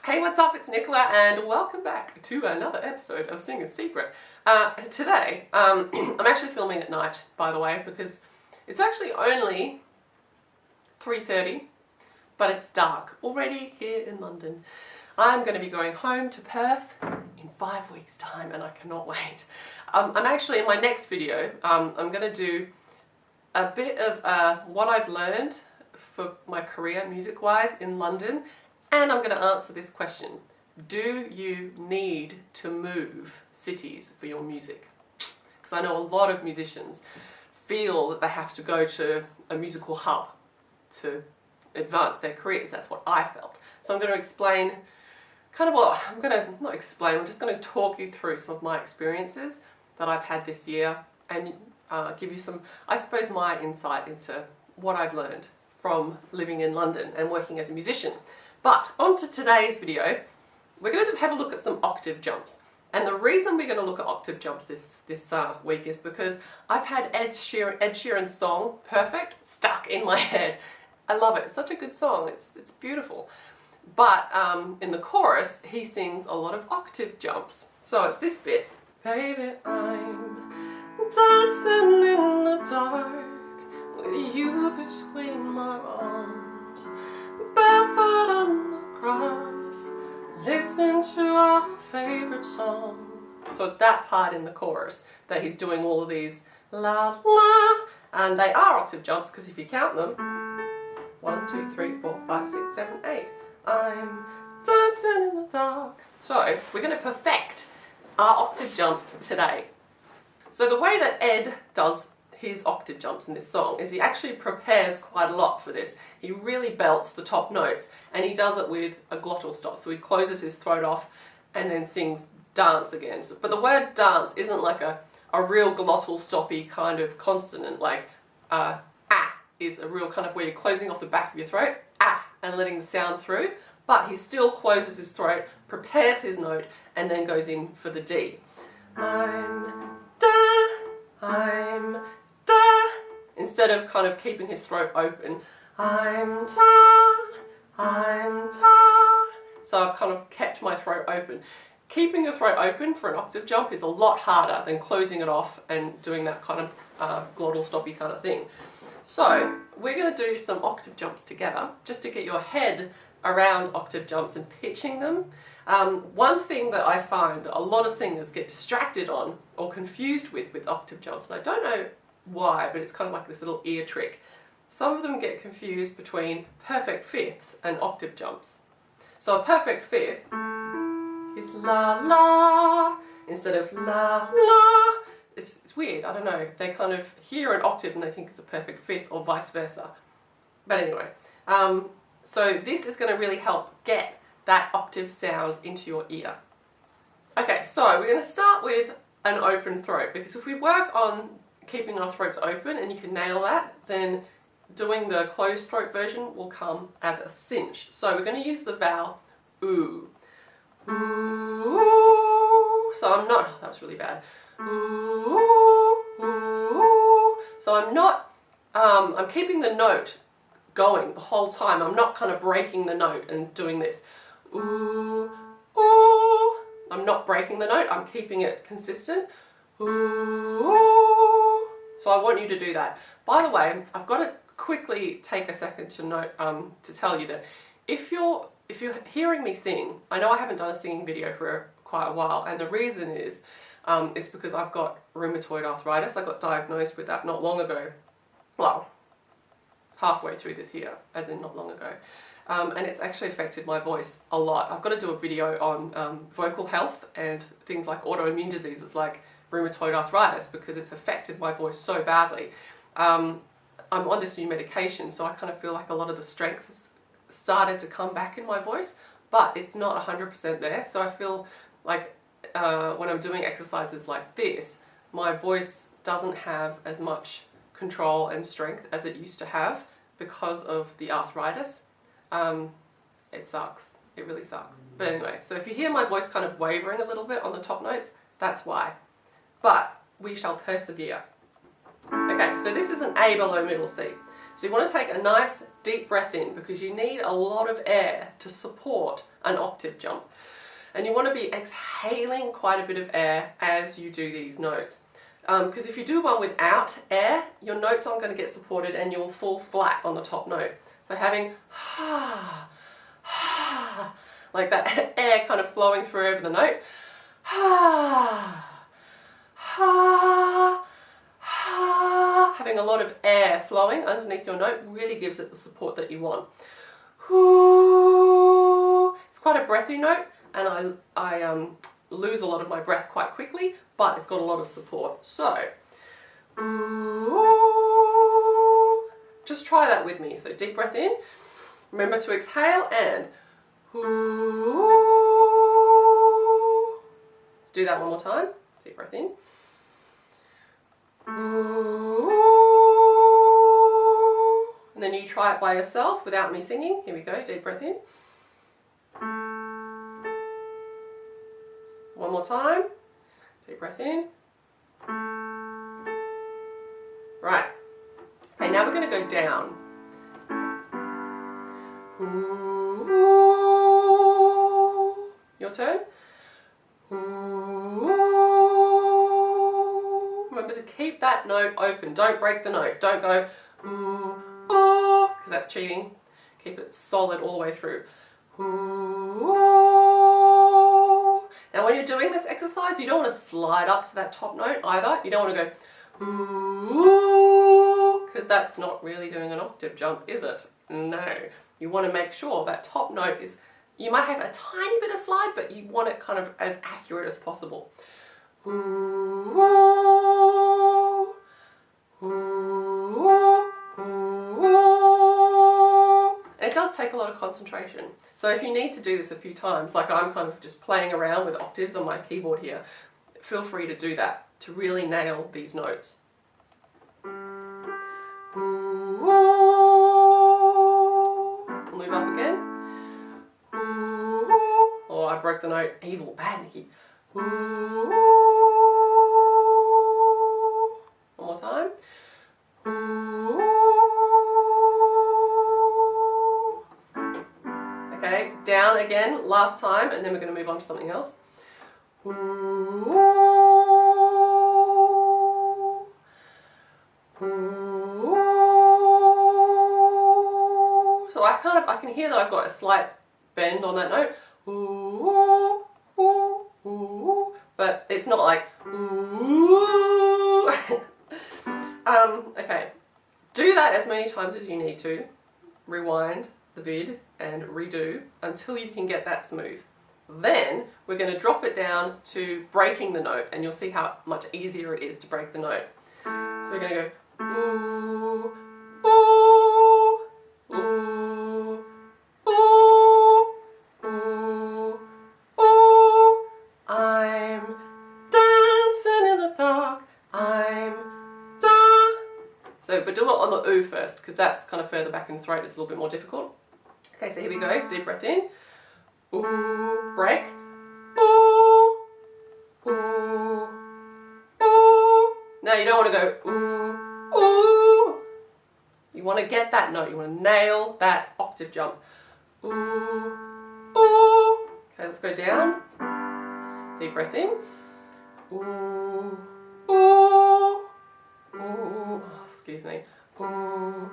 Hey, what's up? It's Nicola and welcome back to another episode of Singer's Secret. Today, I'm actually filming at night, by the way, because it's actually only 3:30, but it's dark already here in London. I'm going to be going home to Perth in 5 weeks' time and I cannot wait. I'm actually, in my next video, I'm going to do a bit of what I've learned for my career music-wise in London. And I'm going to answer this question. Do you need to move cities for your music? Because I know a lot of musicians feel that they have to go to a musical hub to advance their careers. That's what I felt. So I'm going to explain I'm just going to talk you through some of my experiences that I've had this year and give you some, I suppose, my insight into what I've learned from living in London and working as a musician. But on to today's video, we're going to have a look at some octave jumps. And the reason we're going to look at octave jumps this week is because I've had Ed Sheeran's song, Perfect, stuck in my head. I love it. It's such a good song. It's beautiful. But in the chorus, he sings a lot of octave jumps. So it's this bit. Baby, I'm dancing in the dark with you between my arms, barefoot on the grass, listening to our favorite song. So it's that part in the chorus that he's doing all of these la la, and they are octave jumps because if you count them, 1, 2, 3, 4, 5, 6, 7, 8. I'm dancing in the dark. So we're going to perfect our octave jumps today. So the way that Ed does his octave jumps in this song is he actually prepares quite a lot for this. He really belts the top notes and he does it with a glottal stop. So he closes his throat off and then sings dance again. But the word dance isn't like a real glottal stoppy kind of consonant, like ah is a real kind of where you're closing off the back of your throat, and letting the sound through, but he still closes his throat, prepares his note, and then goes in for the D. I'm da, instead of kind of keeping his throat open, I'm da. So I've kind of kept my throat open. Keeping your throat open for an octave jump is a lot harder than closing it off and doing that kind of glottal stoppy kind of thing. So we're going to do some octave jumps together just to get your head around octave jumps and pitching them. One thing that I find that a lot of singers get distracted on or confused with octave jumps, and I don't know why, but it's kind of like this little ear trick. Some of them get confused between perfect fifths and octave jumps. So a perfect fifth is la la instead of la la. It's weird, I don't know. They kind of hear an octave and they think it's a perfect fifth or vice versa. But anyway, so this is going to really help get that octave sound into your ear. Okay, so we're going to start with an open throat, because if we work on keeping our throats open and you can nail that, then doing the closed throat version will come as a cinch. So we're going to use the vowel oo. Ooh. So I'm not, that was really bad. Ooh, ooh. So I'm keeping the note going the whole time. I'm not kind of breaking the note and doing this. Ooh, ooh. I'm not breaking the note, I'm keeping it consistent. Ooh. So I want you to do that. By the way, I've got to quickly take a second to note, to tell you that if you're hearing me sing, I know I haven't done a singing video for quite a while, and the reason is because I've got rheumatoid arthritis. I got diagnosed with that not long ago. Well, halfway through this year, as in not long ago. And it's actually affected my voice a lot. I've got to do a video on vocal health and things like autoimmune diseases like rheumatoid arthritis, because it's affected my voice so badly. I'm on this new medication, so I kind of feel like a lot of the strength has started to come back in my voice, but it's not 100% there. So I feel like when I'm doing exercises like this, my voice doesn't have as much control and strength as it used to have because of the arthritis. It sucks. It really sucks. But anyway, so if you hear my voice kind of wavering a little bit on the top notes, that's why. But we shall persevere. Okay, so this is an A below middle C. So you want to take a nice deep breath in because you need a lot of air to support an octave jump. And you want to be exhaling quite a bit of air as you do these notes. Because if you do one without air, your notes aren't going to get supported and you'll fall flat on the top note. So having like that air kind of flowing through over the note. Having a lot of air flowing underneath your note really gives it the support that you want. It's quite a breathy note, and I lose a lot of my breath quite quickly, but it's got a lot of support. So, just try that with me. So deep breath in, remember to exhale, and let's do that one more time. Deep breath in. And then you try it by yourself without me singing. Here we go, deep breath in. One more time. Deep breath in. Right. Okay, now we're going to go down. Your turn. Remember to keep that note open. Don't break the note. Don't go because that's cheating. Keep it solid all the way through. Now when you're doing this exercise, you don't want to slide up to that top note either. You don't want to go because that's not really doing an octave jump, is it? No. You want to make sure that top note is, you might have a tiny bit of slide, but you want it kind of as accurate as possible. It does take a lot of concentration. So if you need to do this a few times, like I'm kind of just playing around with octaves on my keyboard here, feel free to do that to really nail these notes. Move up again. Oh, I broke the note. Evil, bad Nikki. One more time. Okay, down again, last time, and then we're going to move on to something else. So I can hear that I've got a slight bend on that note. But it's not like okay, do that as many times as you need to. Rewind the vid and redo until you can get that smooth. Then we're going to drop it down to breaking the note, and you'll see how much easier it is to break the note. So we're going to go ooh, ooh, ooh, ooh, ooh, ooh. I'm dancing in the dark. I'm so, but do it on the ooh first, because that's kind of further back in the throat. It's a little bit more difficult. Okay, so here we go. Deep breath in. Ooh, break. Ooh, ooh, ooh. Now you don't want to go ooh, ooh. You want to get that note. You want to nail that octave jump. Ooh, ooh. Okay, let's go down. Deep breath in. Ooh, ooh, ooh. Oh, excuse me. Ooh,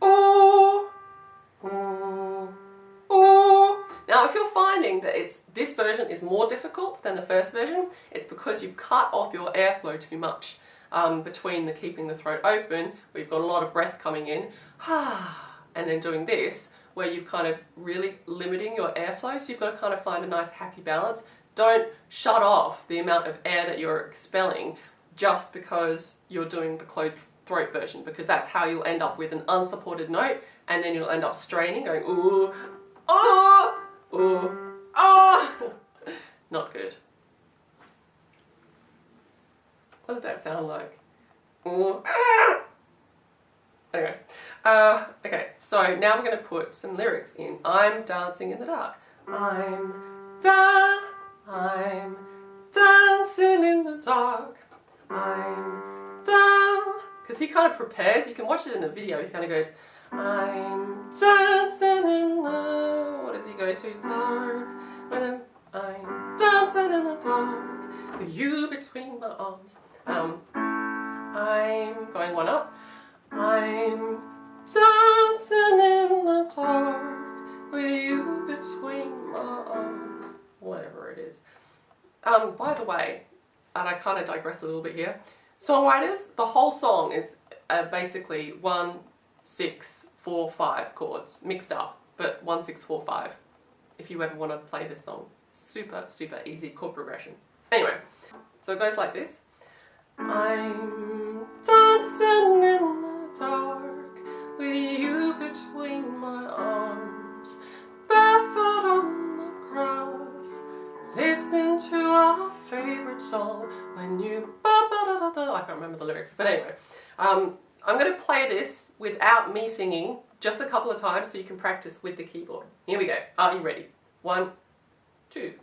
ooh, ooh, ooh. Now, if you're finding that this version is more difficult than the first version, it's because you've cut off your airflow too much between the keeping the throat open, where you've got a lot of breath coming in, and then doing this, where you've kind of really limiting your airflow. So you've got to kind of find a nice happy balance. Don't shut off the amount of air that you're expelling just because you're doing the closed throat version, because that's how you'll end up with an unsupported note, and then you'll end up straining, going ooh, oh, ooh, oh. Not good. What did that sound like? Ooh, ah. Anyway, okay, so now we're going to put some lyrics in. I'm dancing in the dark. I'm dancing in the dark. I'm down. Because because he kind of prepares. You can watch it in the video. He kind of goes, I'm dancing in the, what does he go to? Dark. When I'm dancing in the dark, with you between my arms. I'm going one up. I'm dancing in the dark, with you between my arms. Whatever it is. By the way, and I kind of digress a little bit here, songwriters, the whole song is basically 1, 6, 4, 5 chords mixed up, but 1, 6, 4, 5. If you ever want to play this song, super, super easy chord progression. Anyway, so it goes like this. I'm dancing in the dark, with you between my arms, barefoot on the grass, listening to our favorite song. When you I can't remember the lyrics, but anyway, I'm going to play this without me singing just a couple of times so you can practice with the keyboard. Here we go. Are you ready? 1, 2.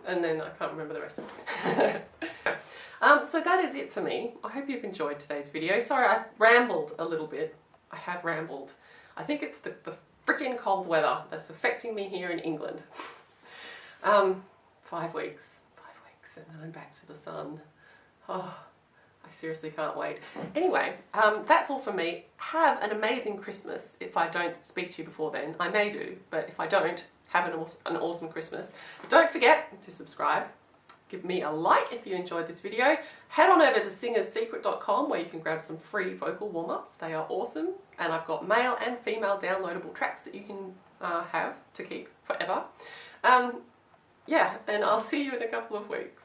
And then I can't remember the rest of it. So that is it for me. I hope you've enjoyed today's video. Sorry, I rambled a little bit. I have rambled. I think it's the freaking cold weather that's affecting me here in England. 5 weeks, and then I'm back to the sun. Oh, I seriously can't wait. Anyway, that's all from me. Have an amazing Christmas if I don't speak to you before then. I may do, but if I don't, have an awesome Christmas. Don't forget to subscribe. Give me a like if you enjoyed this video. Head on over to singerssecret.com where you can grab some free vocal warm-ups. They are awesome. And I've got male and female downloadable tracks that you can have to keep forever. Yeah, and I'll see you in a couple of weeks.